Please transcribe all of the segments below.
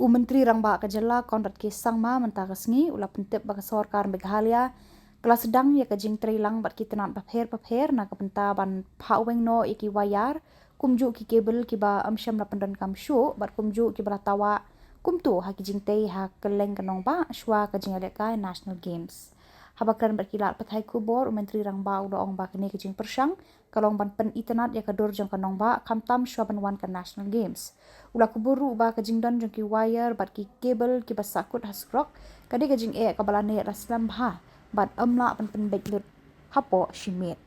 Menteri Rangba Khubor Konrad ke Sangma mentakasngi ula pentep baka sorkar Meghalaya kelas Sdang ya kajing trilang bat kita nak papher na kapenta ban Weng no iki Waiar kumju ki kabel ki ba amsyam na pendan kam syu bat kumju ki ba Tawah kumtu ha kijing tei ha Kylleng kanong ba Shwa kajing alekai National Games. Habakran bat kilat pathai Khubor Menteri Rangba uda ong ba kini kajing persang kalong ban pen internet ya kadur jang kanong ba kamtam Shwa ban wan ka National Games. Ula kuburu ba kajing dan jang ki Waiar bat ki kabel ki ba sakut haskrok kadi kajing kabalane raslam ha bat amla pen beklut hapo shimit.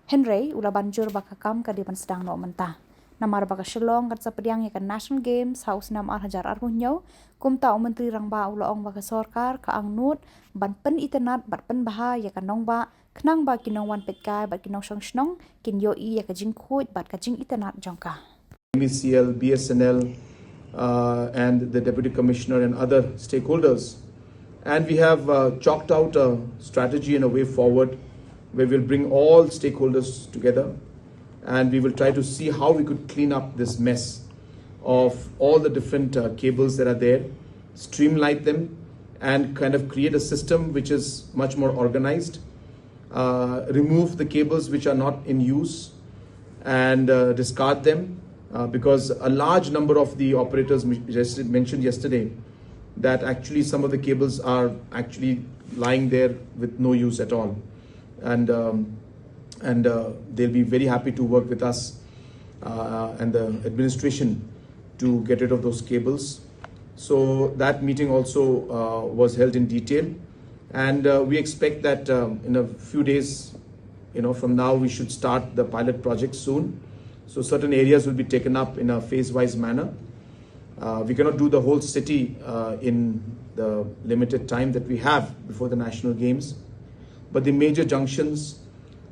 Henry ula banjur baka kam kadi ban Sdang no mentah. Namar baka Shillong kat sapediang ya kan National Games haus 6,000 arhunyau kumta Menteri Rangba ula ong baka sorkar ka angnut ban pen internet bat pen baha ya kan nong ba knang ba kinong wan petkai bat kinong shnong kin yo I ya kajing khut bat kajing internet jongka. MECL, BSNL and the Deputy Commissioner and other stakeholders. And we have chalked out a strategy and a way forward where we'll bring all stakeholders together and we will try to see how we could clean up this mess of all the different cables that are there, streamline them and kind of create a system which is much more organized, remove the cables which are not in use and discard them because a large number of the operators mentioned yesterday that actually some of the cables are actually lying there with no use at all. And they'll be very happy to work with us and the administration to get rid of those cables. So that meeting also was held in detail, and we expect that in a few days, from now we should start the pilot project soon. So certain areas will be taken up in a phase-wise manner. We cannot do the whole city in the limited time that we have before the National Games, but the major junctions,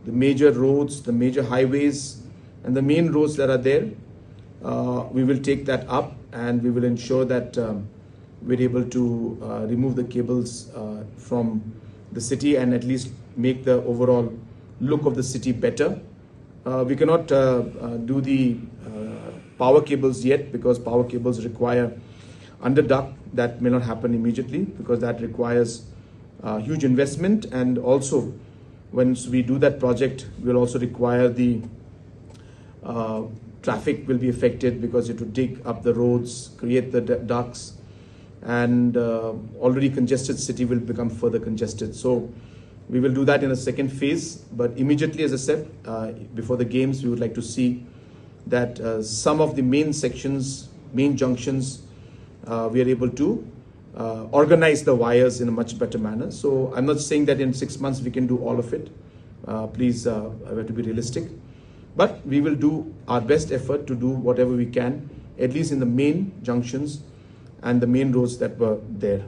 the major roads, the major highways and the main roads that are there, we will take that up and we will ensure that we're able to remove the cables from the city and at least make the overall look of the city better. We cannot do the power cables yet because power cables require underduct. That may not happen immediately because that requires huge investment, and also once we do that project we'll also require the traffic will be affected because it will dig up the roads, create the ducts, and already congested city will become further congested. So we will do that in a second phase, but immediately, as I said, before the games we would like to see that some of the main sections, main junctions, we are able to organize the wires in a much better manner. So I'm not saying that in 6 months we can do all of it. Please, we have to be realistic. But we will do our best effort to do whatever we can, at least in the main junctions and the main roads that were there.